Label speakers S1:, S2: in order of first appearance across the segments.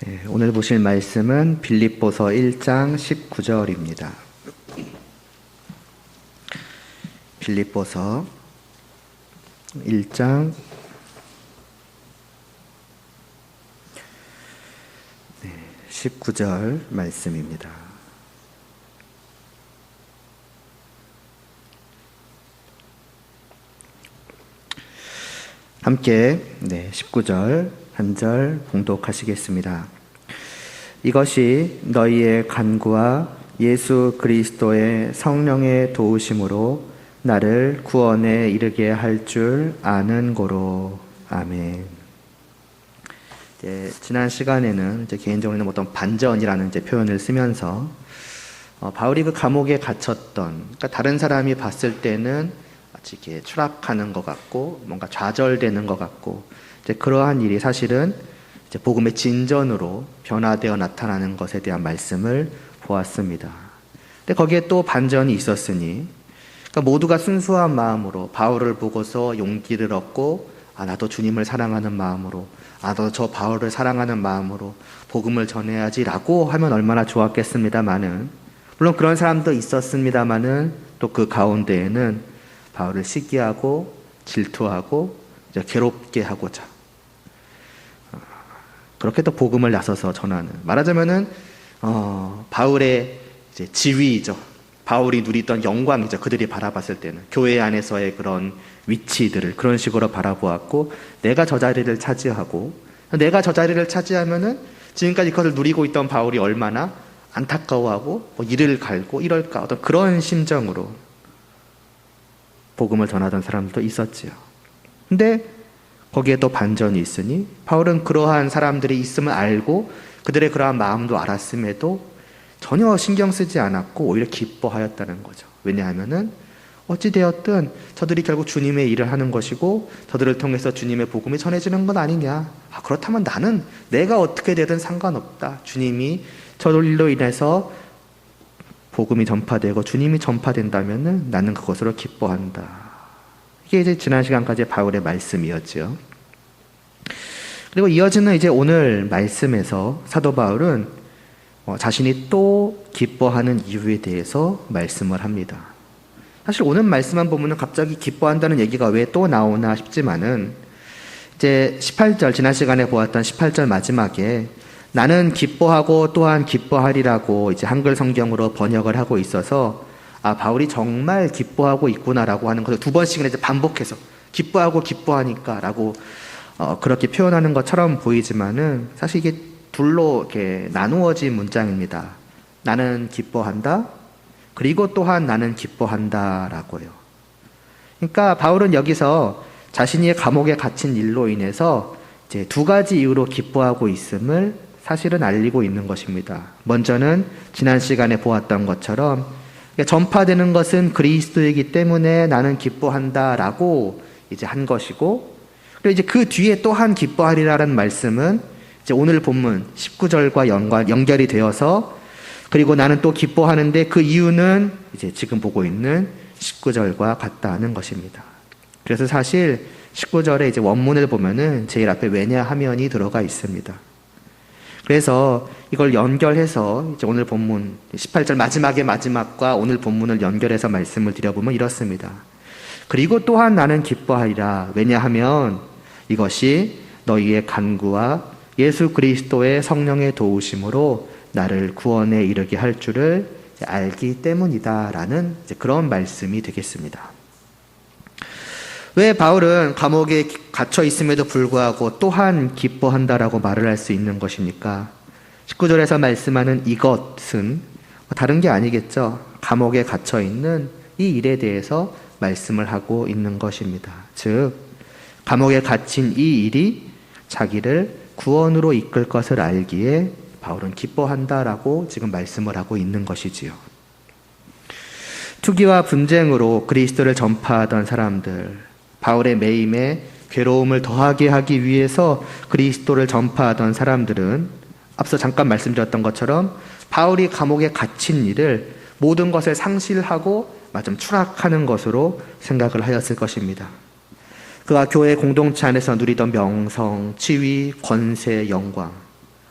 S1: 네, 오늘 보실 말씀은 빌립보서 1장 19절입니다. 빌립보서 1장 19절 말씀입니다. 함께 19절 한 절 봉독하시겠습니다. 이것이 너희의 간구와 예수 그리스도의 성령의 도우심으로 나를 구원에 이르게 할 줄 아는 고로. 아멘. 지난 시간에는 개인적으로는 어떤 반전이라는 표현을 쓰면서 바울이 그 감옥에 갇혔던, 그러니까 다른 사람이 봤을 때는 마치 이렇게 추락하는 것 같고 뭔가 좌절되는 것 같고 그러한 일이 사실은 복음의 진전으로 변화되어 나타나는 것에 대한 말씀을 보았습니다. 근데 거기에 또 반전이 있었으니, 그러니까 모두가 순수한 마음으로 바울을 보고서 용기를 얻고 나도 주님을 사랑하는 마음으로, 나도 저 바울을 사랑하는 마음으로 복음을 전해야지라고 하면 얼마나 좋았겠습니다마는, 물론 그런 사람도 있었습니다마는 또 그 가운데에는 바울을 시기하고 질투하고 괴롭게 하고자 그렇게 또 복음을 나서서 전하는, 말하자면은 바울의 지위이죠. 바울이 누리던 영광이죠. 그들이 바라봤을 때는 교회 안에서의 그런 위치들을 그런 식으로 바라보았고, 내가 저 자리를 차지하고, 내가 저 자리를 차지하면은 지금까지 그것을 누리고 있던 바울이 얼마나 안타까워하고 이를 갈고 이럴까, 어떤 그런 심정으로 복음을 전하던 사람들도 있었지요. 근데 거기에 또 반전이 있으니, 바울은 그러한 사람들이 있음을 알고 그들의 그러한 마음도 알았음에도 전혀 신경 쓰지 않았고 오히려 기뻐하였다는 거죠. 왜냐하면은 어찌되었든 저들이 결국 주님의 일을 하는 것이고 저들을 통해서 주님의 복음이 전해지는 건 아니냐. 그렇다면 나는 내가 어떻게 되든 상관없다. 주님이 저들로 인해서 복음이 전파되고 주님이 전파된다면은 나는 그것으로 기뻐한다. 이게 이제 지난 시간까지 바울의 말씀이었죠. 그리고 이어지는 오늘 말씀에서 사도 바울은 자신이 또 기뻐하는 이유에 대해서 말씀을 합니다. 사실 오늘 말씀만 보면은 갑자기 기뻐한다는 얘기가 왜 또 나오나 싶지만은, 이제 18절, 지난 시간에 보았던 18절 마지막에 나는 기뻐하고 또한 기뻐하리라고 한글 성경으로 번역을 하고 있어서 바울이 정말 기뻐하고 있구나라고 하는 것을 두 번씩이나 반복해서 기뻐하고 기뻐하니까 라고 그렇게 표현하는 것처럼 보이지만은 사실 이게 둘로 이렇게 나누어진 문장입니다. 나는 기뻐한다, 그리고 또한 나는 기뻐한다 라고요. 그러니까 바울은 여기서 자신이 감옥에 갇힌 일로 인해서 두 가지 이유로 기뻐하고 있음을 사실은 알리고 있는 것입니다. 먼저는 지난 시간에 보았던 것처럼 전파되는 것은 그리스도이기 때문에 나는 기뻐한다라고 한 것이고, 그리고 그 뒤에 또한 기뻐하리라는 말씀은 오늘 본문 19절과 연결이 되어서, 그리고 나는 또 기뻐하는데 그 이유는 지금 보고 있는 19절과 같다는 것입니다. 그래서 사실 19절에 원문을 보면은 제일 앞에 왜냐하면이 들어가 있습니다. 그래서 이걸 연결해서 오늘 본문 18절 마지막의 마지막과 오늘 본문을 연결해서 말씀을 드려보면 이렇습니다. 그리고 또한 나는 기뻐하리라. 왜냐하면 이것이 너희의 간구와 예수 그리스도의 성령의 도우심으로 나를 구원에 이르게 할 줄을 알기 때문이다 라는 그런 말씀이 되겠습니다. 왜 바울은 감옥에 갇혀 있음에도 불구하고 또한 기뻐한다라고 말을 할 수 있는 것입니까? 19절에서 말씀하는 이것은 다른 게 아니겠죠. 감옥에 갇혀 있는 이 일에 대해서 말씀을 하고 있는 것입니다. 즉, 감옥에 갇힌 이 일이 자기를 구원으로 이끌 것을 알기에 바울은 기뻐한다라고 지금 말씀을 하고 있는 것이지요. 투기와 분쟁으로 그리스도를 전파하던 사람들, 바울의 매임에 괴로움을 더하게 하기 위해서 그리스도를 전파하던 사람들은 앞서 잠깐 말씀드렸던 것처럼 바울이 감옥에 갇힌 일을 모든 것을 상실하고 좀 추락하는 것으로 생각을 하였을 것입니다. 그가 교회 공동체 안에서 누리던 명성, 지위, 권세, 영광,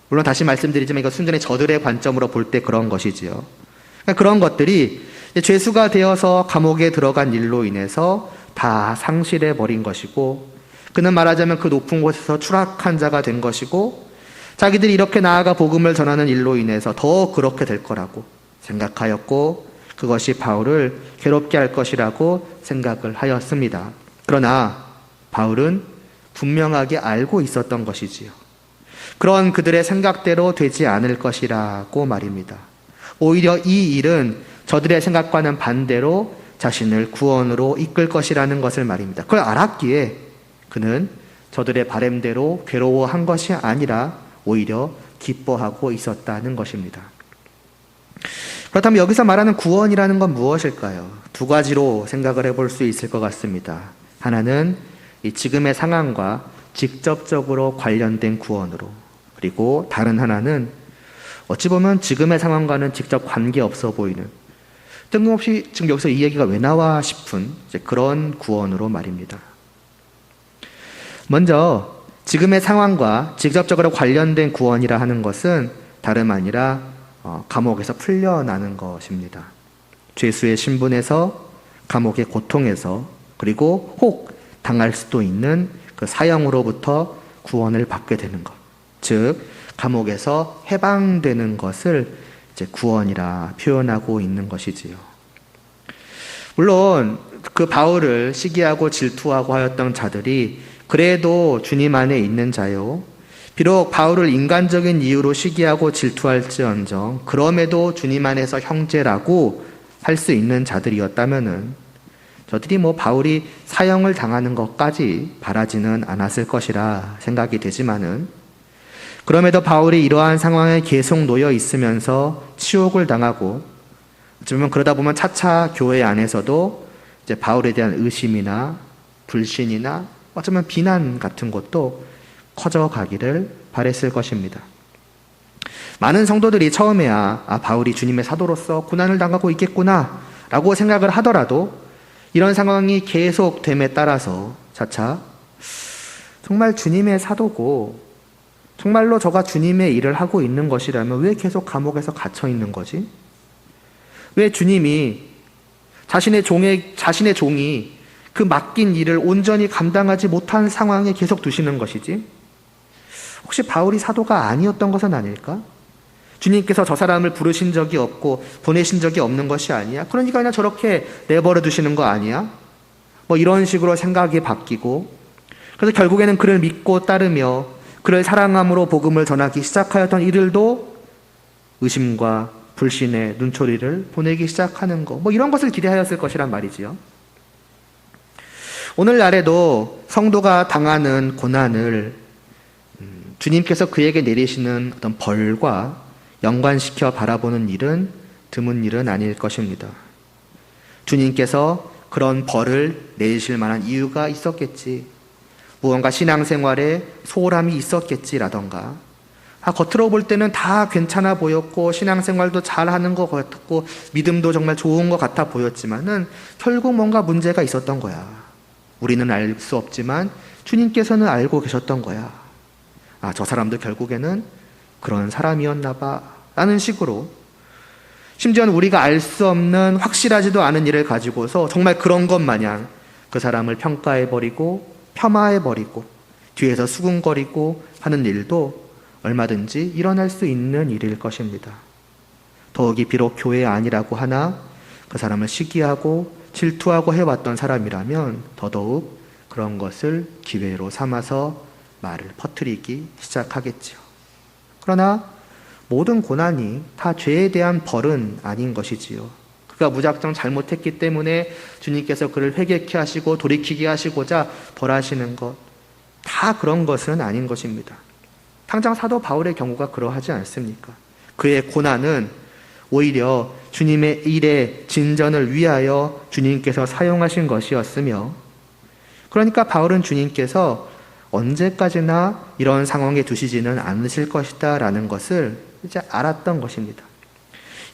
S1: 물론 다시 말씀드리지만 이거 순전히 저들의 관점으로 볼 때 그런 것이지요. 그러니까 그런 것들이 죄수가 되어서 감옥에 들어간 일로 인해서 다 상실해 버린 것이고, 그는 말하자면 그 높은 곳에서 추락한 자가 된 것이고, 자기들이 이렇게 나아가 복음을 전하는 일로 인해서 더 그렇게 될 거라고 생각하였고, 그것이 바울을 괴롭게 할 것이라고 생각을 하였습니다. 그러나 바울은 분명하게 알고 있었던 것이지요. 그런 그들의 생각대로 되지 않을 것이라고 말입니다. 오히려 이 일은 저들의 생각과는 반대로 자신을 구원으로 이끌 것이라는 것을 말입니다. 그걸 알았기에 그는 저들의 바램대로 괴로워한 것이 아니라 오히려 기뻐하고 있었다는 것입니다. 그렇다면 여기서 말하는 구원이라는 건 무엇일까요? 두 가지로 생각을 해볼 수 있을 것 같습니다. 하나는 이 지금의 상황과 직접적으로 관련된 구원으로, 그리고 다른 하나는 어찌 보면 지금의 상황과는 직접 관계없어 보이는, 뜬금없이 지금 여기서 이 얘기가 왜 나와 싶은 그런 구원으로 말입니다. 먼저 지금의 상황과 직접적으로 관련된 구원이라 하는 것은 다름 아니라 감옥에서 풀려나는 것입니다. 죄수의 신분에서, 감옥의 고통에서, 그리고 혹 당할 수도 있는 그 사형으로부터 구원을 받게 되는 것, 즉 감옥에서 해방되는 것을 이제 구원이라 표현하고 있는 것이지요. 물론 그 바울을 시기하고 질투하고 하였던 자들이 그래도 주님 안에 있는 자요, 비록 바울을 인간적인 이유로 시기하고 질투할지언정 그럼에도 주님 안에서 형제라고 할 수 있는 자들이었다면은 저들이 바울이 사형을 당하는 것까지 바라지는 않았을 것이라 생각이 되지만은, 그럼에도 바울이 이러한 상황에 계속 놓여 있으면서 치욕을 당하고, 어쩌면 그러다 보면 차차 교회 안에서도 이제 바울에 대한 의심이나 불신이나 어쩌면 비난 같은 것도 커져가기를 바랬을 것입니다. 많은 성도들이 처음에야 바울이 주님의 사도로서 고난을 당하고 있겠구나 라고 생각을 하더라도, 이런 상황이 계속됨에 따라서 차차 정말 주님의 사도고 정말로 저가 주님의 일을 하고 있는 것이라면 왜 계속 감옥에서 갇혀 있는 거지? 왜 주님이 자신의 종이 그 맡긴 일을 온전히 감당하지 못한 상황에 계속 두시는 것이지? 혹시 바울이 사도가 아니었던 것은 아닐까? 주님께서 저 사람을 부르신 적이 없고 보내신 적이 없는 것이 아니야? 그러니까 그냥 저렇게 내버려 두시는 거 아니야? 이런 식으로 생각이 바뀌고, 그래서 결국에는 그를 믿고 따르며 그를 사랑함으로 복음을 전하기 시작하였던 이들도 의심과 불신의 눈초리를 보내기 시작하는 거, 이런 것을 기대하였을 것이란 말이지요. 오늘날에도 성도가 당하는 고난을 주님께서 그에게 내리시는 어떤 벌과 연관시켜 바라보는 일은 드문 일은 아닐 것입니다. 주님께서 그런 벌을 내리실 만한 이유가 있었겠지, 무언가 신앙생활에 소홀함이 있었겠지라던가, 겉으로 볼 때는 다 괜찮아 보였고 신앙생활도 잘하는 것 같았고 믿음도 정말 좋은 것 같아 보였지만은 결국 뭔가 문제가 있었던 거야. 우리는 알 수 없지만 주님께서는 알고 계셨던 거야. 저 사람도 결국에는 그런 사람이었나 봐 라는 식으로, 심지어는 우리가 알 수 없는 확실하지도 않은 일을 가지고서 정말 그런 것 마냥 그 사람을 평가해버리고 폄하해버리고 뒤에서 수군거리고 하는 일도 얼마든지 일어날 수 있는 일일 것입니다. 더욱이 비록 교회 아니라고 하나 그 사람을 시기하고 질투하고 해왔던 사람이라면 더더욱 그런 것을 기회로 삼아서 말을 퍼뜨리기 시작하겠지요. 그러나 모든 고난이 다 죄에 대한 벌은 아닌 것이지요. 그가 무작정 잘못했기 때문에 주님께서 그를 회개케 하시고 돌이키게 하시고자 벌하시는 것, 다 그런 것은 아닌 것입니다. 당장 사도 바울의 경우가 그러하지 않습니까? 그의 고난은 오히려 주님의 일의 진전을 위하여 주님께서 사용하신 것이었으며, 그러니까 바울은 주님께서 언제까지나 이런 상황에 두시지는 않으실 것이다 라는 것을 이제 알았던 것입니다.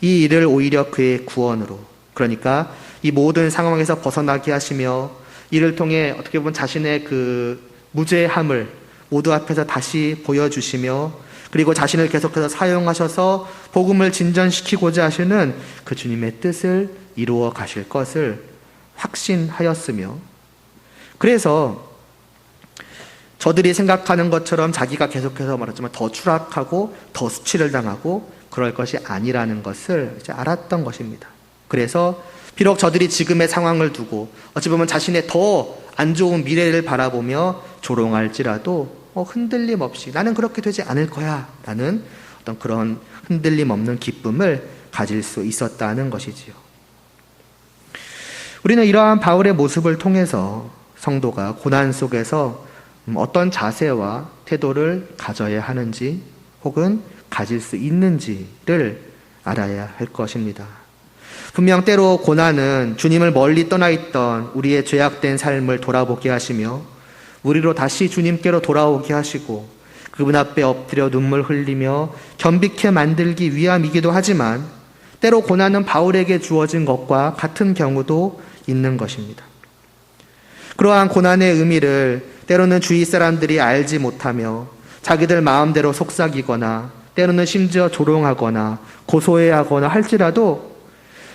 S1: 이 일을 오히려 그의 구원으로, 그러니까 이 모든 상황에서 벗어나게 하시며 이를 통해 어떻게 보면 자신의 그 무죄함을 모두 앞에서 다시 보여주시며 그리고 자신을 계속해서 사용하셔서 복음을 진전시키고자 하시는 그 주님의 뜻을 이루어 가실 것을 확신하였으며, 그래서 저들이 생각하는 것처럼 자기가 계속해서 말하지만 더 추락하고 더 수치를 당하고 그럴 것이 아니라는 것을 이제 알았던 것입니다. 그래서 비록 저들이 지금의 상황을 두고 어찌 보면 자신의 더 안 좋은 미래를 바라보며 조롱할지라도 흔들림 없이 나는 그렇게 되지 않을 거야 라는 어떤 그런 흔들림 없는 기쁨을 가질 수 있었다는 것이지요. 우리는 이러한 바울의 모습을 통해서 성도가 고난 속에서 어떤 자세와 태도를 가져야 하는지 혹은 가질 수 있는지를 알아야 할 것입니다. 분명 때로 고난은 주님을 멀리 떠나 있던 우리의 죄악된 삶을 돌아보게 하시며 우리로 다시 주님께로 돌아오게 하시고 그분 앞에 엎드려 눈물 흘리며 겸비케 만들기 위함이기도 하지만, 때로 고난은 바울에게 주어진 것과 같은 경우도 있는 것입니다. 그러한 고난의 의미를 때로는 주위 사람들이 알지 못하며 자기들 마음대로 속삭이거나 때로는 심지어 조롱하거나 고소해하거나 할지라도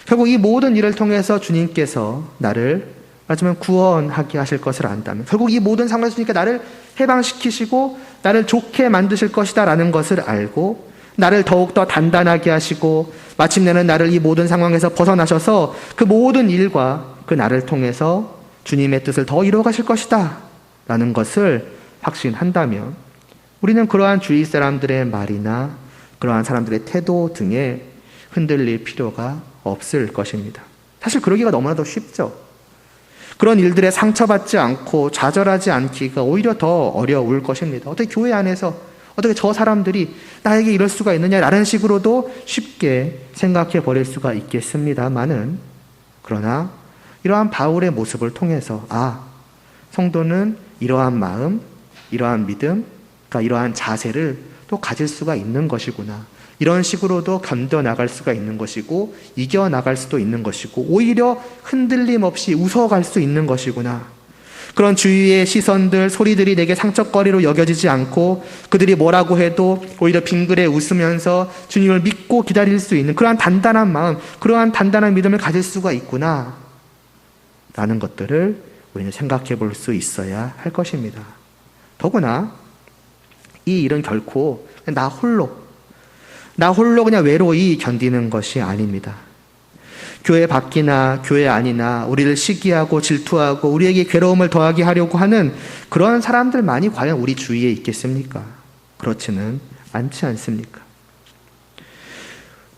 S1: 결국 이 모든 일을 통해서 주님께서 나를 마지막 구원하게 하실 것을 안다면, 결국 이 모든 상황에서 주님께 나를 해방시키시고 나를 좋게 만드실 것이다 라는 것을 알고 나를 더욱더 단단하게 하시고 마침내는 나를 이 모든 상황에서 벗어나셔서 그 모든 일과 그 나를 통해서 주님의 뜻을 더 이루어 가실 것이다 라는 것을 확신한다면, 우리는 그러한 주위 사람들의 말이나 그러한 사람들의 태도 등에 흔들릴 필요가 없을 것입니다. 사실 그러기가 너무나도 쉽죠. 그런 일들에 상처받지 않고 좌절하지 않기가 오히려 더 어려울 것입니다. 어떻게 교회 안에서 어떻게 저 사람들이 나에게 이럴 수가 있느냐라는 식으로도 쉽게 생각해 버릴 수가 있겠습니다만은, 그러나 이러한 바울의 모습을 통해서 성도는 이러한 마음, 이러한 믿음, 그러니까 이러한 자세를 또 가질 수가 있는 것이구나. 이런 식으로도 견뎌나갈 수가 있는 것이고 이겨나갈 수도 있는 것이고 오히려 흔들림 없이 웃어갈 수 있는 것이구나. 그런 주위의 시선들, 소리들이 내게 상처거리로 여겨지지 않고 그들이 뭐라고 해도 오히려 빙그레 웃으면서 주님을 믿고 기다릴 수 있는 그러한 단단한 마음, 그러한 단단한 믿음을 가질 수가 있구나 라는 것들을 우리는 생각해 볼 수 있어야 할 것입니다. 더구나 이 일은 결코 나 홀로 그냥 외로이 견디는 것이 아닙니다. 교회 밖이나 교회 안이나 우리를 시기하고 질투하고 우리에게 괴로움을 더하게 하려고 하는 그런 사람들만이 과연 우리 주위에 있겠습니까? 그렇지는 않지 않습니까?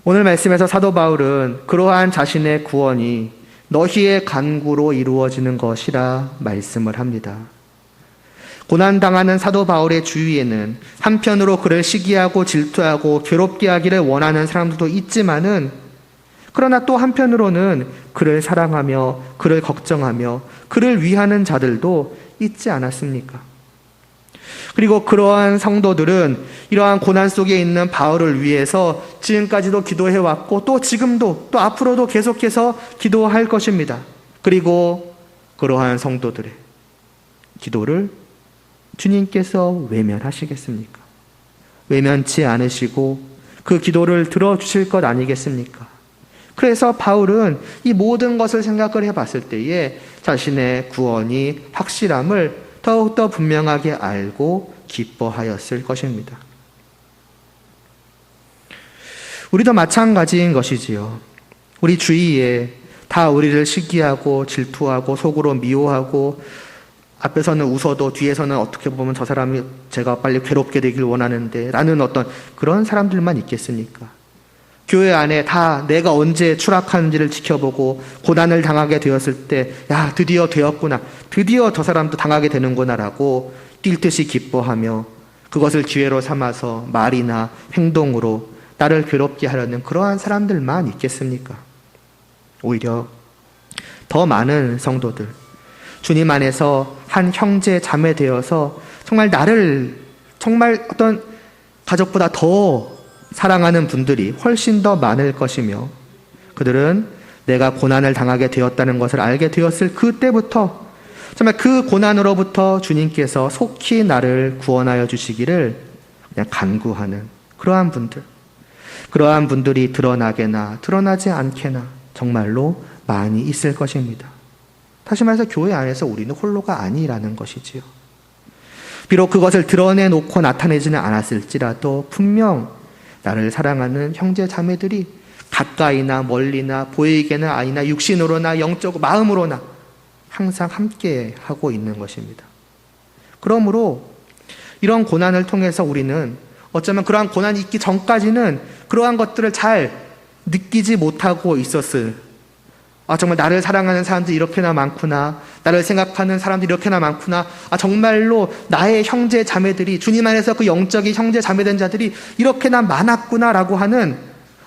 S1: 오늘 말씀에서 사도 바울은 그러한 자신의 구원이 너희의 간구로 이루어지는 것이라 말씀을 합니다. 고난당하는 사도 바울의 주위에는 한편으로 그를 시기하고 질투하고 괴롭게 하기를 원하는 사람들도 있지만은, 그러나 또 한편으로는 그를 사랑하며 그를 걱정하며 그를 위하는 자들도 있지 않았습니까? 그리고 그러한 성도들은 이러한 고난 속에 있는 바울을 위해서 지금까지도 기도해왔고 또 지금도 또 앞으로도 계속해서 기도할 것입니다. 그리고 그러한 성도들의 기도를 주님께서 외면하시겠습니까? 외면치 않으시고 그 기도를 들어주실 것 아니겠습니까? 그래서 바울은 이 모든 것을 생각을 해봤을 때에 자신의 구원이 확실함을 더욱더 분명하게 알고 기뻐하였을 것입니다. 우리도 마찬가지인 것이지요. 우리 주위에 다 우리를 시기하고 질투하고 속으로 미워하고 앞에서는 웃어도 뒤에서는 어떻게 보면 저 사람이 제가 빨리 괴롭게 되길 원하는데 라는 어떤 그런 사람들만 있겠습니까? 교회 안에 다 내가 언제 추락하는지를 지켜보고 고난을 당하게 되었을 때 드디어 되었구나, 드디어 저 사람도 당하게 되는구나 라고 뛸 듯이 기뻐하며 그것을 기회로 삼아서 말이나 행동으로 나를 괴롭게 하려는 그러한 사람들만 있겠습니까? 오히려 더 많은 성도들, 주님 안에서 한 형제 자매 되어서 정말 나를 정말 어떤 가족보다 더 사랑하는 분들이 훨씬 더 많을 것이며, 그들은 내가 고난을 당하게 되었다는 것을 알게 되었을 그때부터 정말 그 고난으로부터 주님께서 속히 나를 구원하여 주시기를 그냥 간구하는 그러한 분들, 그러한 분들이 드러나게나 드러나지 않게나 정말로 많이 있을 것입니다. 다시 말해서 교회 안에서 우리는 홀로가 아니라는 것이지요. 비록 그것을 드러내놓고 나타내지는 않았을지라도 분명 나를 사랑하는 형제 자매들이 가까이나 멀리나 보이게나 아니나 육신으로나 영적으로 마음으로나 항상 함께 하고 있는 것입니다. 그러므로 이런 고난을 통해서 우리는 어쩌면 그러한 고난이 있기 전까지는 그러한 것들을 잘 느끼지 못하고 있었을, 정말 나를 사랑하는 사람들이 이렇게나 많구나, 나를 생각하는 사람들이 이렇게나 많구나, 정말로 나의 형제 자매들이, 주님 안에서 그 영적인 형제 자매된 자들이 이렇게나 많았구나라고 하는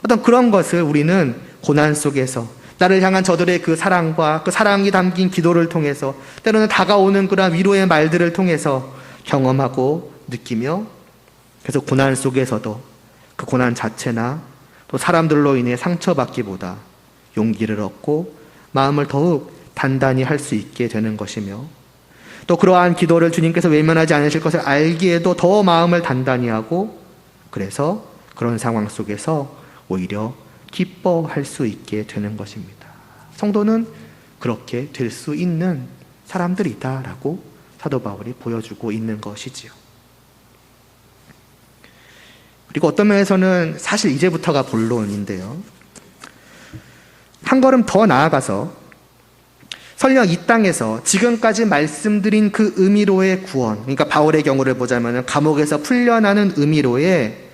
S1: 어떤 그런 것을 우리는 고난 속에서 나를 향한 저들의 그 사랑과 그 사랑이 담긴 기도를 통해서, 때로는 다가오는 그런 위로의 말들을 통해서 경험하고 느끼며, 그래서 고난 속에서도 그 고난 자체나 또 사람들로 인해 상처받기보다 용기를 얻고 마음을 더욱 단단히 할 수 있게 되는 것이며, 또 그러한 기도를 주님께서 외면하지 않으실 것을 알기에도 더 마음을 단단히 하고, 그래서 그런 상황 속에서 오히려 기뻐할 수 있게 되는 것입니다. 성도는 그렇게 될 수 있는 사람들이다라고 사도 바울이 보여주고 있는 것이지요. 그리고 어떤 면에서는 사실 이제부터가 본론인데요. 한 걸음 더 나아가서 설령 이 땅에서 지금까지 말씀드린 그 의미로의 구원, 그러니까 바울의 경우를 보자면 감옥에서 풀려나는 의미로의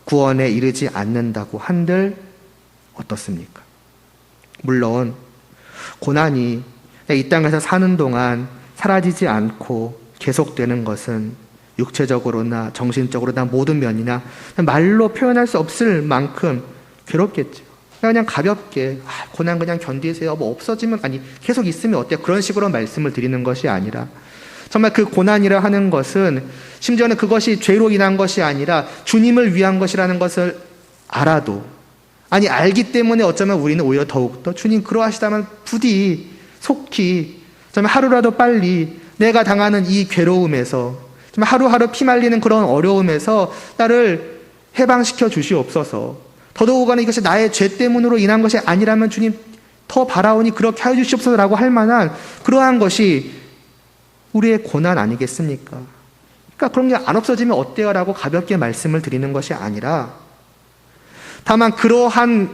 S1: 구원에 이르지 않는다고 한들 어떻습니까? 물론 고난이 이 땅에서 사는 동안 사라지지 않고 계속되는 것은 육체적으로나 정신적으로나 모든 면이나 말로 표현할 수 없을 만큼 괴롭겠죠. 그냥 가볍게 고난 그냥 견디세요. 뭐 없어지면 계속 있으면 어때요? 그런 식으로 말씀을 드리는 것이 아니라, 정말 그 고난이라 하는 것은 심지어는 그것이 죄로 인한 것이 아니라 주님을 위한 것이라는 것을 알아도, 알기 때문에 어쩌면 우리는 오히려 더욱더 주님 그러하시다면 부디 속히 정말 하루라도 빨리 내가 당하는 이 괴로움에서, 정말 하루하루 피말리는 그런 어려움에서 나를 해방시켜 주시옵소서. 더더욱아나 이것이 나의 죄 때문으로 인한 것이 아니라면 주님 더 바라오니 그렇게 하여 주시옵소서라고 할 만한 그러한 것이 우리의 고난 아니겠습니까? 그러니까 그런 게 안 없어지면 어때요? 라고 가볍게 말씀을 드리는 것이 아니라, 다만 그러한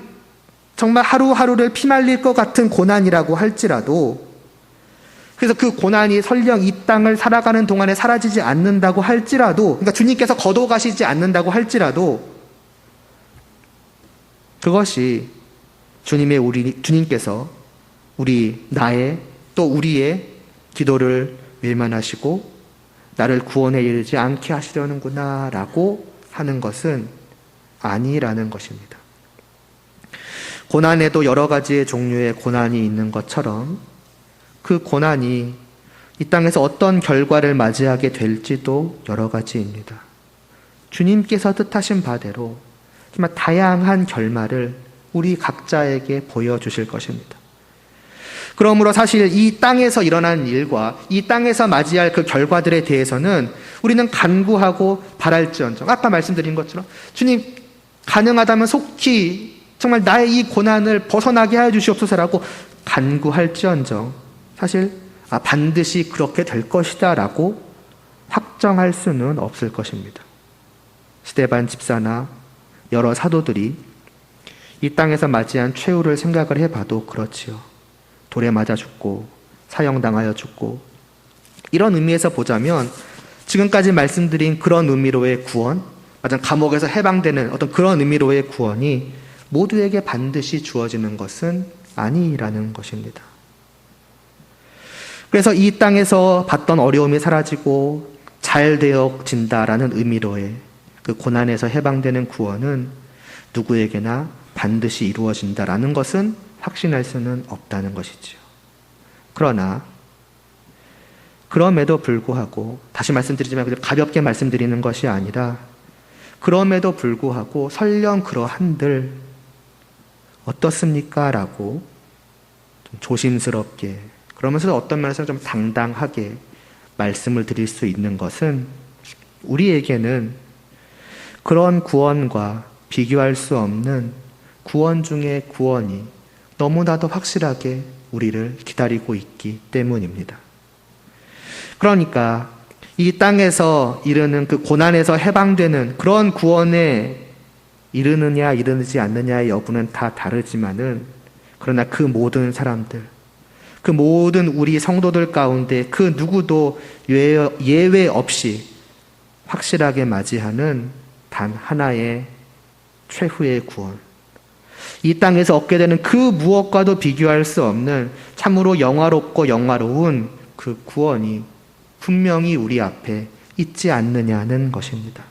S1: 정말 하루하루를 피말릴 것 같은 고난이라고 할지라도, 그래서 그 고난이 설령 이 땅을 살아가는 동안에 사라지지 않는다고 할지라도, 그러니까 주님께서 거둬가시지 않는다고 할지라도, 그것이 주님께서 나의 또 우리의 기도를 외면하시고 나를 구원에 이르지 않게 하시려는구나 라고 하는 것은 아니라는 것입니다. 고난에도 여러 가지의 종류의 고난이 있는 것처럼 그 고난이 이 땅에서 어떤 결과를 맞이하게 될지도 여러 가지입니다. 주님께서 뜻하신 바대로 정말 다양한 결말을 우리 각자에게 보여주실 것입니다. 그러므로 사실 이 땅에서 일어난 일과 이 땅에서 맞이할 그 결과들에 대해서는 우리는 간구하고 바랄지언정, 아까 말씀드린 것처럼 주님 가능하다면 속히 정말 나의 이 고난을 벗어나게 하여 주시옵소서라고 간구할지언정, 사실 반드시 그렇게 될 것이다 라고 확정할 수는 없을 것입니다. 스데반 집사나 여러 사도들이 이 땅에서 맞이한 최후를 생각을 해봐도 그렇지요. 돌에 맞아 죽고 사형당하여 죽고, 이런 의미에서 보자면 지금까지 말씀드린 그런 의미로의 구원, 감옥에서 해방되는 어떤 그런 의미로의 구원이 모두에게 반드시 주어지는 것은 아니라는 것입니다. 그래서 이 땅에서 봤던 어려움이 사라지고 잘 되어진다라는 의미로의 그 고난에서 해방되는 구원은 누구에게나 반드시 이루어진다라는 것은 확신할 수는 없다는 것이지요. 그러나 그럼에도 불구하고, 다시 말씀드리지만 가볍게 말씀드리는 것이 아니라, 그럼에도 불구하고 설령 그러한들 어떻습니까? 라고 좀 조심스럽게, 그러면서 어떤 면에서 좀 당당하게 말씀을 드릴 수 있는 것은 우리에게는 그런 구원과 비교할 수 없는 구원 중의 구원이 너무나도 확실하게 우리를 기다리고 있기 때문입니다. 그러니까 이 땅에서 이르는 그 고난에서 해방되는 그런 구원에 이르느냐 이르지 않느냐의 여부는 다 다르지만은, 그러나 그 모든 사람들, 그 모든 우리 성도들 가운데 그 누구도 예외 없이 확실하게 맞이하는 단 하나의 최후의 구원, 이 땅에서 얻게 되는 그 무엇과도 비교할 수 없는 참으로 영화롭고 영화로운 그 구원이 분명히 우리 앞에 있지 않느냐는 것입니다.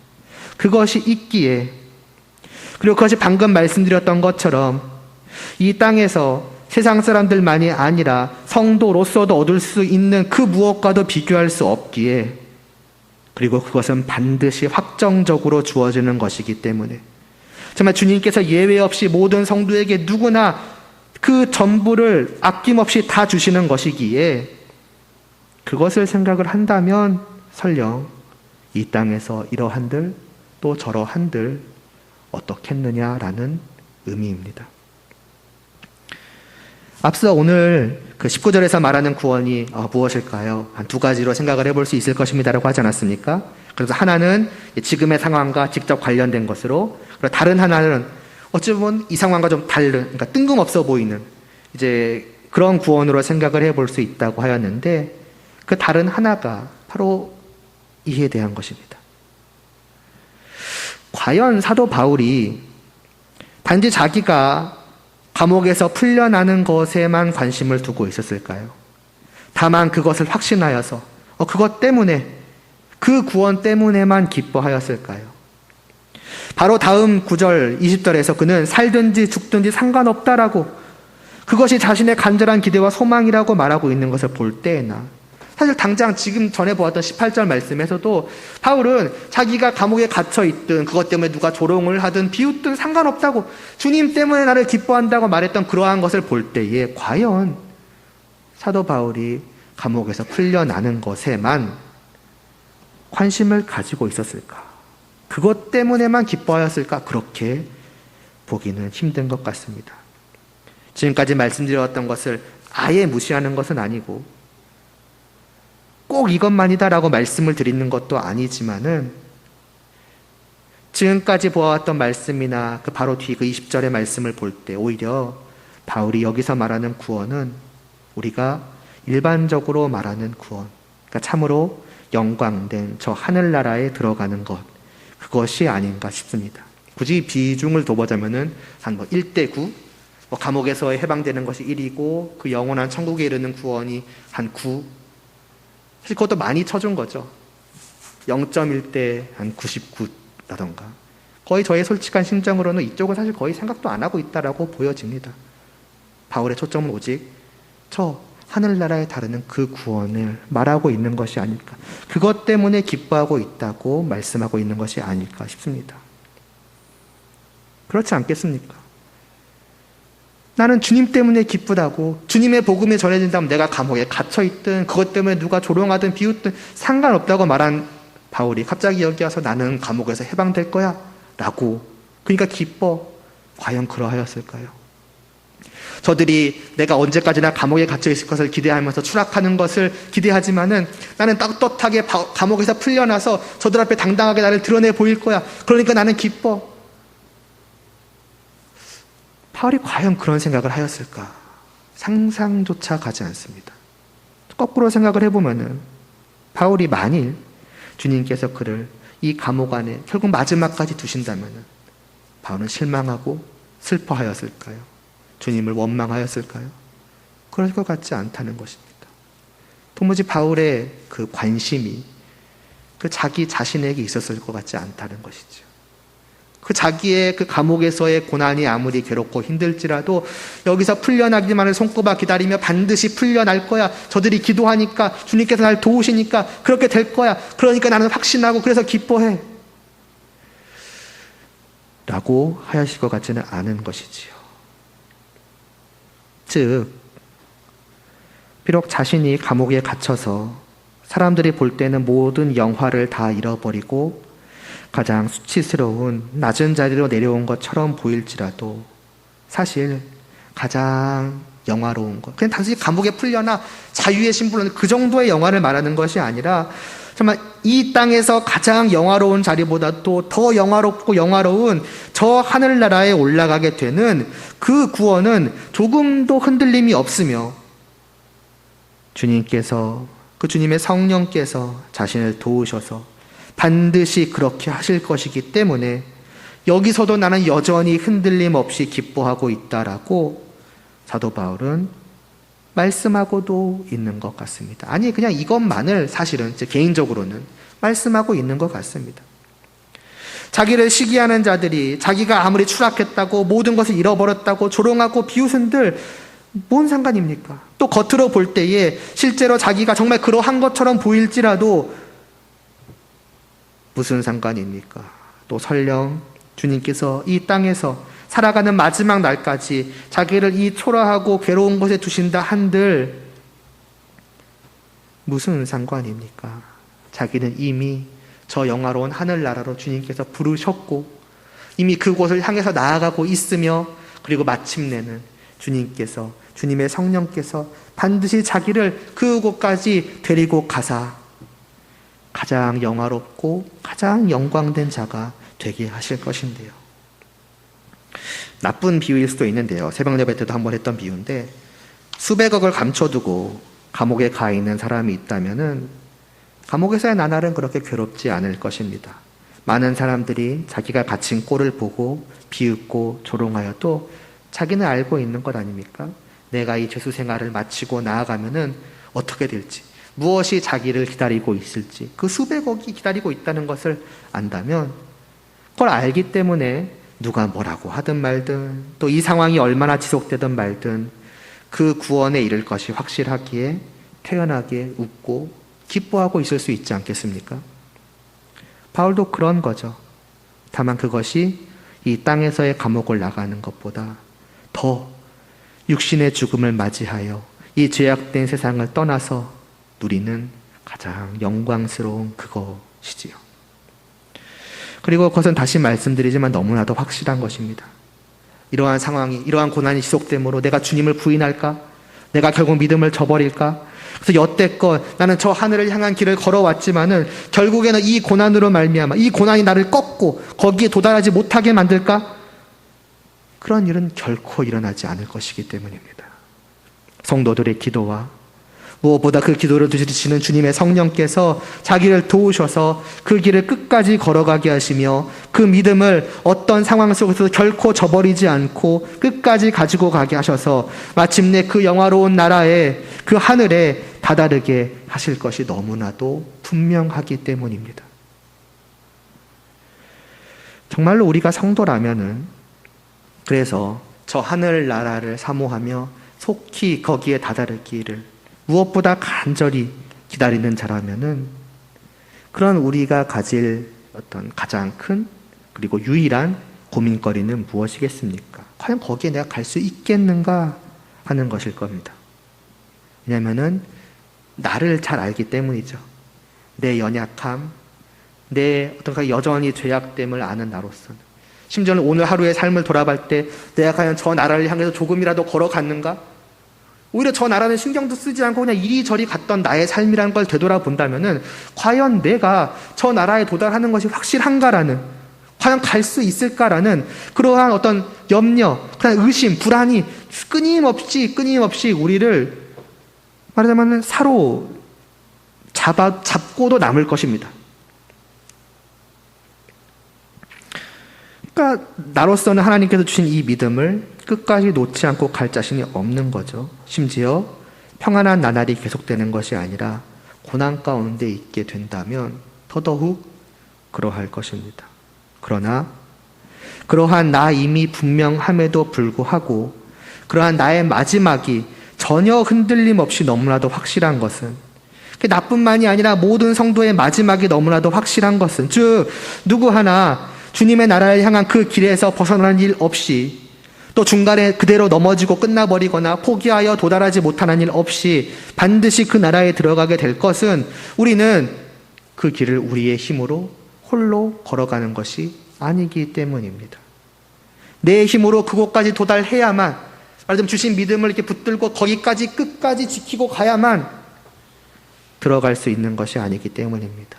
S1: 그것이 있기에, 그리고 그것이 방금 말씀드렸던 것처럼 이 땅에서 세상 사람들만이 아니라 성도로서도 얻을 수 있는 그 무엇과도 비교할 수 없기에, 그리고 그것은 반드시 확정적으로 주어지는 것이기 때문에 정말 주님께서 예외 없이 모든 성도에게 누구나 그 전부를 아낌없이 다 주시는 것이기에, 그것을 생각을 한다면 설령 이 땅에서 이러한들 또 저러한들 어떻겠느냐라는 의미입니다. 앞서 오늘 그 19절에서 말하는 구원이 무엇일까요? 한 두 가지로 생각을 해볼 수 있을 것입니다라고 하지 않았습니까? 그래서 하나는 지금의 상황과 직접 관련된 것으로, 그리고 다른 하나는 어찌 보면 이 상황과 좀 다른, 그러니까 뜬금없어 보이는 이제 그런 구원으로 생각을 해볼 수 있다고 하였는데, 그 다른 하나가 바로 이에 대한 것입니다. 과연 사도 바울이 단지 자기가 감옥에서 풀려나는 것에만 관심을 두고 있었을까요? 다만 그것을 확신하여서 그것 때문에, 그 구원 때문에만 기뻐하였을까요? 바로 다음 9절 20절에서 그는 살든지 죽든지 상관없다라고, 그것이 자신의 간절한 기대와 소망이라고 말하고 있는 것을 볼 때에나, 사실 당장 지금 전에 보았던 18절 말씀에서도 바울은 자기가 감옥에 갇혀있든 그것 때문에 누가 조롱을 하든 비웃든 상관없다고, 주님 때문에 나를 기뻐한다고 말했던 그러한 것을 볼 때에 과연 사도 바울이 감옥에서 풀려나는 것에만 관심을 가지고 있었을까? 그것 때문에만 기뻐하였을까? 그렇게 보기는 힘든 것 같습니다. 지금까지 말씀드렸던 것을 아예 무시하는 것은 아니고 꼭 이것만이다라고 말씀을 드리는 것도 아니지만은, 지금까지 보아왔던 말씀이나 그 바로 뒤 그 20절의 말씀을 볼 때 오히려 바울이 여기서 말하는 구원은 우리가 일반적으로 말하는 구원, 그러니까 참으로 영광된 저 하늘나라에 들어가는 것, 그것이 아닌가 싶습니다. 굳이 비중을 둬보자면은 한 1대9, 감옥에서 해방되는 것이 1이고 그 영원한 천국에 이르는 구원이 한 9, 사실 그것도 많이 쳐준 거죠. 0.1대 한 99라던가. 거의 저의 솔직한 심정으로는 이쪽은 사실 거의 생각도 안 하고 있다라고 보여집니다. 바울의 초점은 오직 저 하늘나라에 다루는 그 구원을 말하고 있는 것이 아닐까, 그것 때문에 기뻐하고 있다고 말씀하고 있는 것이 아닐까 싶습니다. 그렇지 않겠습니까? 나는 주님 때문에 기쁘다고, 주님의 복음이 전해진다면 내가 감옥에 갇혀있든 그것 때문에 누가 조롱하든 비웃든 상관없다고 말한 바울이 갑자기 여기 와서 나는 감옥에서 해방될 거야 라고, 그러니까 기뻐. 과연 그러하였을까요? 저들이 내가 언제까지나 감옥에 갇혀있을 것을 기대하면서 추락하는 것을 기대하지만은 나는 떳떳하게 감옥에서 풀려나서 저들 앞에 당당하게 나를 드러내 보일 거야, 그러니까 나는 기뻐. 바울이 과연 그런 생각을 하였을까? 상상조차 가지 않습니다. 거꾸로 생각을 해보면은 바울이 만일 주님께서 그를 이 감옥 안에 결국 마지막까지 두신다면은 바울은 실망하고 슬퍼하였을까요? 주님을 원망하였을까요? 그럴 것 같지 않다는 것입니다. 도무지 바울의 그 관심이 그 자기 자신에게 있었을 것 같지 않다는 것이죠. 그 자기의 그 감옥에서의 고난이 아무리 괴롭고 힘들지라도 여기서 풀려나기만을 손꼽아 기다리며 반드시 풀려날 거야. 저들이 기도하니까, 주님께서 날 도우시니까 그렇게 될 거야. 그러니까 나는 확신하고 그래서 기뻐해. 라고 하실 것 같지는 않은 것이지요. 즉, 비록 자신이 감옥에 갇혀서 사람들이 볼 때는 모든 영화를 다 잃어버리고 가장 수치스러운 낮은 자리로 내려온 것처럼 보일지라도 사실 가장 영화로운 것, 그냥 단순히 감옥에 풀려나 자유의 신분은 그 정도의 영화를 말하는 것이 아니라 정말 이 땅에서 가장 영화로운 자리보다 또 더 영화롭고 영화로운 저 하늘나라에 올라가게 되는 그 구원은 조금도 흔들림이 없으며 주님께서, 그 주님의 성령께서 자신을 도우셔서 반드시 그렇게 하실 것이기 때문에 여기서도 나는 여전히 흔들림 없이 기뻐하고 있다라고 사도 바울은 말씀하고도 있는 것 같습니다. 아니, 그냥 이것만을 사실은 제 개인적으로는 말씀하고 있는 것 같습니다. 자기를 시기하는 자들이 자기가 아무리 추락했다고 모든 것을 잃어버렸다고 조롱하고 비웃은들 뭔 상관입니까? 또 겉으로 볼 때에 실제로 자기가 정말 그러한 것처럼 보일지라도 무슨 상관입니까? 또 설령 주님께서 이 땅에서 살아가는 마지막 날까지 자기를 이 초라하고 괴로운 곳에 두신다 한들 무슨 상관입니까? 자기는 이미 저 영화로운 하늘나라로 주님께서 부르셨고 이미 그곳을 향해서 나아가고 있으며 그리고 마침내는 주님께서, 주님의 성령께서 반드시 자기를 그곳까지 데리고 가사 가장 영화롭고 가장 영광된 자가 되게 하실 것인데요. 나쁜 비유일 수도 있는데요. 새벽 예배 때도 한번 했던 비유인데 수백억을 감춰두고 감옥에 가 있는 사람이 있다면은 감옥에서의 나날은 그렇게 괴롭지 않을 것입니다. 많은 사람들이 자기가 갇힌 꼴을 보고 비웃고 조롱하여도 자기는 알고 있는 것 아닙니까? 내가 이 죄수 생활을 마치고 나아가면은 어떻게 될지, 무엇이 자기를 기다리고 있을지, 그 수백억이 기다리고 있다는 것을 안다면 그걸 알기 때문에 누가 뭐라고 하든 말든 또 이 상황이 얼마나 지속되든 말든 그 구원에 이를 것이 확실하기에 태연하게 웃고 기뻐하고 있을 수 있지 않겠습니까? 바울도 그런 거죠. 다만 그것이 이 땅에서의 감옥을 나가는 것보다 더 육신의 죽음을 맞이하여 이 죄악된 세상을 떠나서 누리는 가장 영광스러운 그것이지요. 그리고 그것은 다시 말씀드리지만 너무나도 확실한 것입니다. 이러한 상황이, 이러한 고난이 지속되므로 내가 주님을 부인할까? 내가 결국 믿음을 저버릴까? 그래서 여태껏 나는 저 하늘을 향한 길을 걸어왔지만은 결국에는 이 고난으로 말미암아 이 고난이 나를 꺾고 거기에 도달하지 못하게 만들까? 그런 일은 결코 일어나지 않을 것이기 때문입니다. 성도들의 기도와 무엇보다 그 기도를 들으시는 주님의 성령께서 자기를 도우셔서 그 길을 끝까지 걸어가게 하시며 그 믿음을 어떤 상황 속에서 결코 저버리지 않고 끝까지 가지고 가게 하셔서 마침내 그 영화로운 나라에, 그 하늘에 다다르게 하실 것이 너무나도 분명하기 때문입니다. 정말로 우리가 성도라면은 그래서 저 하늘나라를 사모하며 속히 거기에 다다르기를 무엇보다 간절히 기다리는 자라면은 그런 우리가 가질 어떤 가장 큰 그리고 유일한 고민거리는 무엇이겠습니까? 과연 거기에 내가 갈 수 있겠는가 하는 것일 겁니다. 왜냐하면은 나를 잘 알기 때문이죠. 내 연약함, 내 어떤 여전히 죄악됨을 아는 나로서는 심지어는 오늘 하루의 삶을 돌아볼 때 내가 과연 저 나라를 향해서 조금이라도 걸어갔는가? 오히려 저 나라는 신경도 쓰지 않고 그냥 이리저리 갔던 나의 삶이라는 걸 되돌아본다면은 과연 내가 저 나라에 도달하는 것이 확실한가라는, 과연 갈 수 있을까라는 그러한 어떤 염려, 그런 의심, 불안이 끊임없이 우리를 말하자면 잡고도 남을 것입니다. 그러니까 나로서는 하나님께서 주신 이 믿음을 끝까지 놓지 않고 갈 자신이 없는 거죠. 심지어 평안한 나날이 계속되는 것이 아니라 고난 가운데 있게 된다면 더더욱 그러할 것입니다. 그러나 그러한 나 이미 분명함에도 불구하고 그러한 나의 마지막이 전혀 흔들림 없이 너무나도 확실한 것은, 나뿐만이 아니라 모든 성도의 마지막이 너무나도 확실한 것은, 즉 누구 하나 주님의 나라를 향한 그 길에서 벗어나는 일 없이, 또 중간에 그대로 넘어지고 끝나버리거나 포기하여 도달하지 못하는 일 없이 반드시 그 나라에 들어가게 될 것은, 우리는 그 길을 우리의 힘으로 홀로 걸어가는 것이 아니기 때문입니다. 내 힘으로 그곳까지 도달해야만, 말하자면 주신 믿음을 이렇게 붙들고 거기까지 끝까지 지키고 가야만 들어갈 수 있는 것이 아니기 때문입니다.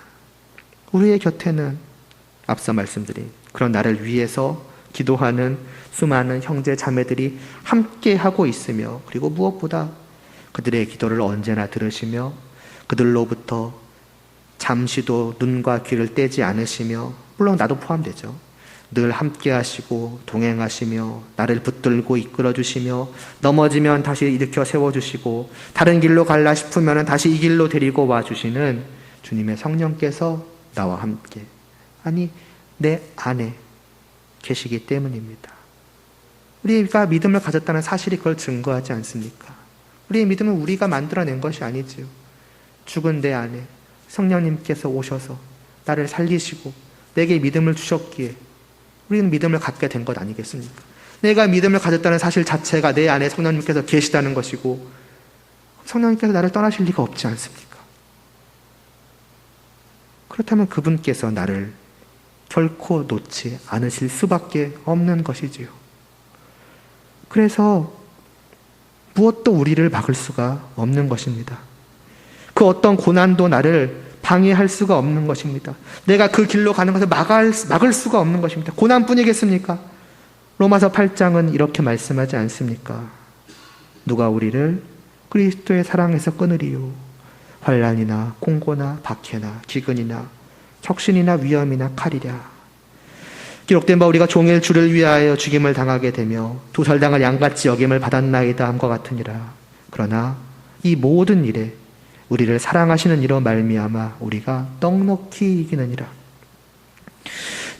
S1: 우리의 곁에는 앞서 말씀드린 그런 나를 위해서 기도하는 수많은 형제 자매들이 함께 하고 있으며, 그리고 무엇보다 그들의 기도를 언제나 들으시며 그들로부터 잠시도 눈과 귀를 떼지 않으시며, 물론 나도 포함되죠. 늘 함께 하시고 동행하시며 나를 붙들고 이끌어 주시며, 넘어지면 다시 일으켜 세워주시고 다른 길로 갈라 싶으면 다시 이 길로 데리고 와주시는 주님의 성령께서 나와 함께, 아니 내 안에 계시기 때문입니다. 우리가 믿음을 가졌다는 사실이 그걸 증거하지 않습니까? 우리의 믿음은 우리가 만들어낸 것이 아니지요. 죽은 내 안에 성령님께서 오셔서 나를 살리시고 내게 믿음을 주셨기에 우리는 믿음을 갖게 된 것 아니겠습니까? 내가 믿음을 가졌다는 사실 자체가 내 안에 성령님께서 계시다는 것이고, 성령님께서 나를 떠나실 리가 없지 않습니까? 그렇다면 그분께서 나를 결코 놓지 않으실 수밖에 없는 것이지요. 그래서 무엇도 우리를 막을 수가 없는 것입니다. 그 어떤 고난도 나를 방해할 수가 없는 것입니다. 내가 그 길로 가는 것을 막을 수가 없는 것입니다. 고난뿐이겠습니까? 로마서 8장은 이렇게 말씀하지 않습니까? 누가 우리를 그리스도의 사랑에서 끊으리요? 환난이나 공고나 박해나 기근이나 척신이나 위험이나 칼이랴. 기록된 바 우리가 종일 주를 위하여 죽임을 당하게 되며 도살당할 양같이 여김을 받았나이다 함과 같으니라. 그러나 이 모든 일에 우리를 사랑하시는 이로 말미암아 우리가 넉넉히 이기느니라.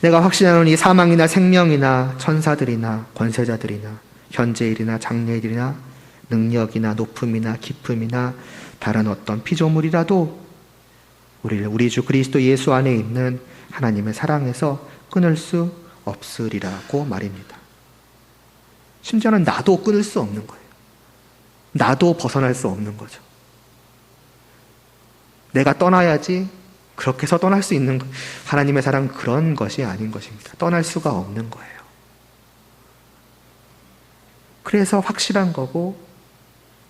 S1: 내가 확신하노니 사망이나 생명이나 천사들이나 권세자들이나 현재일이나 장래일이나 능력이나 높음이나 깊음이나 다른 어떤 피조물이라도 우리를 우리 주 그리스도 예수 안에 있는 하나님의 사랑에서 끊을 수 없으리라고 말입니다. 심지어는 나도 끊을 수 없는 거예요. 나도 벗어날 수 없는 거죠. 내가 떠나야지 그렇게 해서 떠날 수 있는 것. 하나님의 사랑은 그런 것이 아닌 것입니다. 떠날 수가 없는 거예요. 그래서 확실한 거고,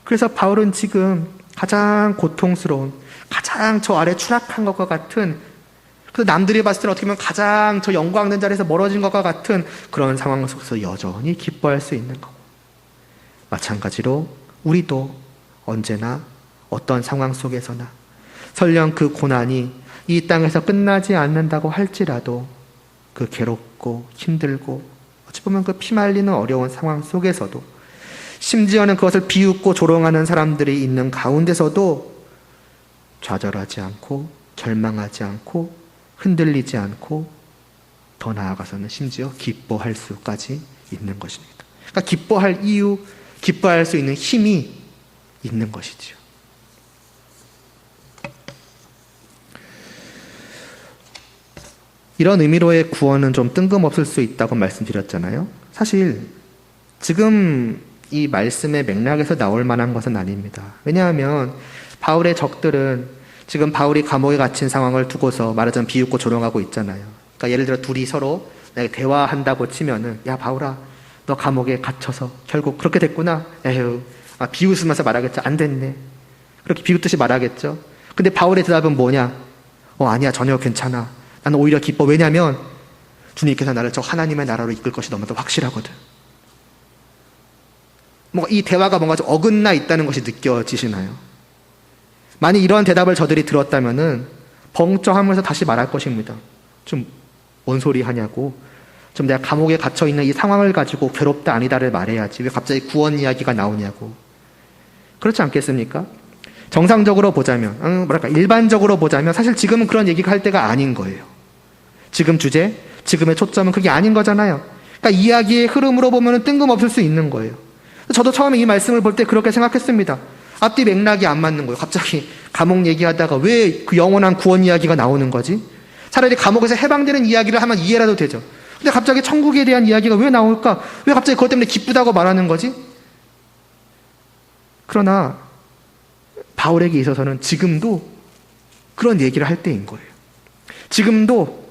S1: 그래서 바울은 지금 가장 고통스러운, 가장 저 아래 추락한 것과 같은, 그래서 남들이 봤을 때는 어떻게 보면 가장 저 영광 있는 자리에서 멀어진 것과 같은 그런 상황 속에서 여전히 기뻐할 수 있는 거고, 마찬가지로 우리도 언제나 어떤 상황 속에서나 설령 그 고난이 이 땅에서 끝나지 않는다고 할지라도 그 괴롭고 힘들고 어찌 보면 그 피말리는 어려운 상황 속에서도, 심지어는 그것을 비웃고 조롱하는 사람들이 있는 가운데서도 좌절하지 않고 절망하지 않고 흔들리지 않고 더 나아가서는 심지어 기뻐할 수까지 있는 것입니다. 그러니까 기뻐할 이유, 기뻐할 수 있는 힘이 있는 것이지요. 이런 의미로의 구원은 좀 뜬금없을 수 있다고 말씀드렸잖아요. 사실 지금 이 말씀의 맥락에서 나올 만한 것은 아닙니다. 왜냐하면 바울의 적들은 지금 바울이 감옥에 갇힌 상황을 두고서 말하자면 비웃고 조롱하고 있잖아요. 그러니까 예를 들어 둘이 서로 대화한다고 치면은, 야 바울아, 너 감옥에 갇혀서 결국 그렇게 됐구나. 에휴, 비웃으면서 말하겠죠. 안 됐네. 그렇게 비웃듯이 말하겠죠. 근데 바울의 대답은 뭐냐? 아니야, 전혀 괜찮아. 나는 오히려 기뻐. 왜냐하면 주님께서 나를 저 하나님의 나라로 이끌 것이 너무도 확실하거든. 이 대화가 뭔가 좀 어긋나 있다는 것이 느껴지시나요? 만약 이런 대답을 저들이 들었다면은 벙쩡하면서 다시 말할 것입니다. 좀 뭔 소리 하냐고. 좀 내가 감옥에 갇혀 있는 이 상황을 가지고 괴롭다 아니다를 말해야지. 왜 갑자기 구원 이야기가 나오냐고. 그렇지 않겠습니까? 정상적으로 보자면, 일반적으로 보자면 사실 지금은 그런 얘기가 할 때가 아닌 거예요. 지금 주제, 지금의 초점은 그게 아닌 거잖아요. 그러니까 이야기의 흐름으로 보면 뜬금없을 수 있는 거예요. 저도 처음에 이 말씀을 볼 때 그렇게 생각했습니다. 앞뒤 맥락이 안 맞는 거예요. 갑자기 감옥 얘기하다가 왜 그 영원한 구원 이야기가 나오는 거지? 차라리 감옥에서 해방되는 이야기를 하면 이해라도 되죠. 근데 갑자기 천국에 대한 이야기가 왜 나올까? 왜 갑자기 그것 때문에 기쁘다고 말하는 거지? 그러나 바울에게 있어서는 지금도 그런 얘기를 할 때인 거예요. 지금도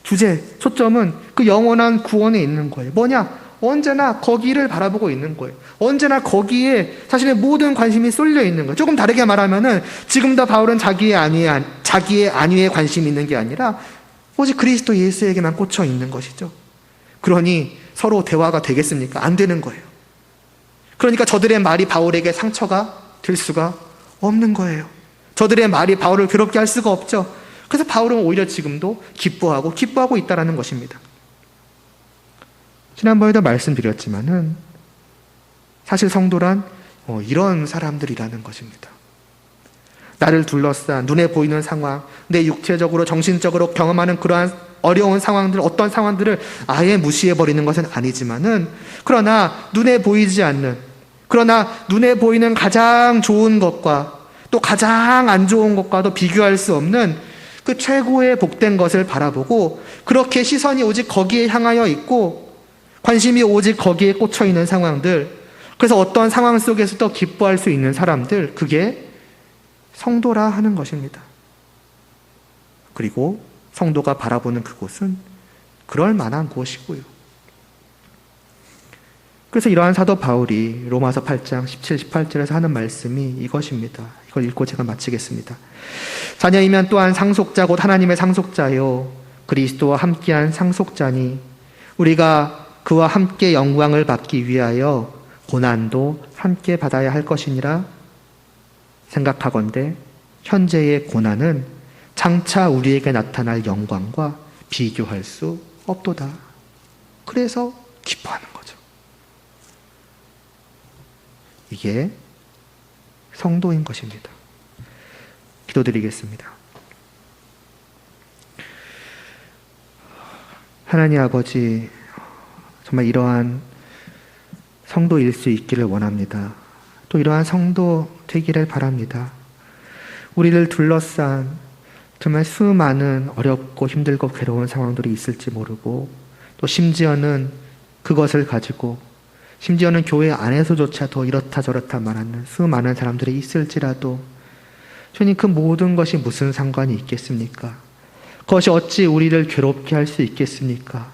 S1: 주제, 초점은 그 영원한 구원에 있는 거예요. 뭐냐? 언제나 거기를 바라보고 있는 거예요. 언제나 거기에 자신의 모든 관심이 쏠려 있는 거예요. 조금 다르게 말하면은 지금도 바울은 자기의 안위에 관심이 있는 게 아니라 오직 그리스도 예수에게만 꽂혀 있는 것이죠. 그러니 서로 대화가 되겠습니까? 안 되는 거예요. 그러니까 저들의 말이 바울에게 상처가 될 수가 없는 거예요. 저들의 말이 바울을 괴롭게 할 수가 없죠. 그래서 바울은 오히려 지금도 기뻐하고 있다는 것입니다. 지난번에도 말씀드렸지만은 사실 성도란 이런 사람들이라는 것입니다. 나를 둘러싼 눈에 보이는 상황, 내 육체적으로 정신적으로 경험하는 그러한 어려운 상황들, 어떤 상황들을 아예 무시해버리는 것은 아니지만은 그러나 눈에 보이지 않는, 그러나 눈에 보이는 가장 좋은 것과 또 가장 안 좋은 것과도 비교할 수 없는 그 최고의 복된 것을 바라보고 그렇게 시선이 오직 거기에 향하여 있고 관심이 오직 거기에 꽂혀 있는 상황들, 그래서 어떤 상황 속에서도 기뻐할 수 있는 사람들, 그게 성도라 하는 것입니다. 그리고 성도가 바라보는 그곳은 그럴 만한 곳이고요. 그래서 이러한 사도 바울이 로마서 8장 17, 18절에서 하는 말씀이 이것입니다. 이걸 읽고 제가 마치겠습니다. 자녀이면 또한 상속자 곧 하나님의 상속자요 그리스도와 함께한 상속자니 우리가 그와 함께 영광을 받기 위하여 고난도 함께 받아야 할 것이니라. 생각하건대 현재의 고난은 장차 우리에게 나타날 영광과 비교할 수 없도다. 그래서 기뻐하는 거죠. 이게 성도인 것입니다. 기도드리겠습니다. 하나님 아버지, 정말 이러한 성도일 수 있기를 원합니다. 또 이러한 성도 되기를 바랍니다. 우리를 둘러싼 정말 수많은 어렵고 힘들고 괴로운 상황들이 있을지 모르고 또 심지어는 그것을 가지고 심지어는 교회 안에서조차 더 이렇다 저렇다 말하는 수많은 사람들이 있을지라도 주님, 그 모든 것이 무슨 상관이 있겠습니까? 그것이 어찌 우리를 괴롭게 할 수 있겠습니까?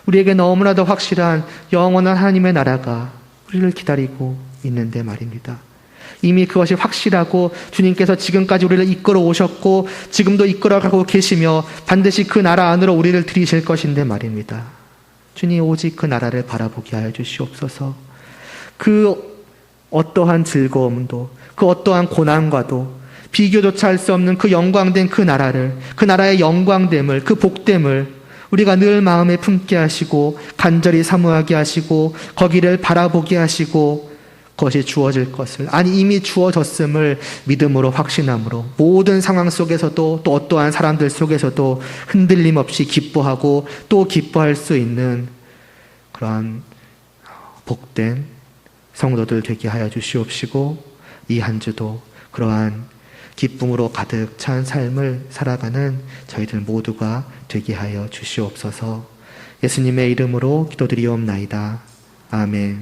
S1: 우리에게 너무나도 확실한 영원한 하나님의 나라가 우리를 기다리고 있는데 말입니다. 이미 그것이 확실하고 주님께서 지금까지 우리를 이끌어 오셨고 지금도 이끌어가고 계시며 반드시 그 나라 안으로 우리를 들이실 것인데 말입니다. 주님, 오직 그 나라를 바라보게 하여 주시옵소서. 그 어떠한 즐거움도 그 어떠한 고난과도 비교조차 할 수 없는 그 영광된 그 나라를, 그 나라의 영광됨을, 그 복됨을 우리가 늘 마음에 품게 하시고 간절히 사모하게 하시고 거기를 바라보게 하시고 그것이 주어질 것을, 아니 이미 주어졌음을 믿음으로 확신함으로 모든 상황 속에서도 또 어떠한 사람들 속에서도 흔들림 없이 기뻐하고 또 기뻐할 수 있는 그러한 복된 성도들 되게 하여 주시옵시고 이 한 주도 그러한 기쁨으로 가득 찬 삶을 살아가는 저희들 모두가 되게 하여 주시옵소서. 예수님의 이름으로 기도드리옵나이다. 아멘.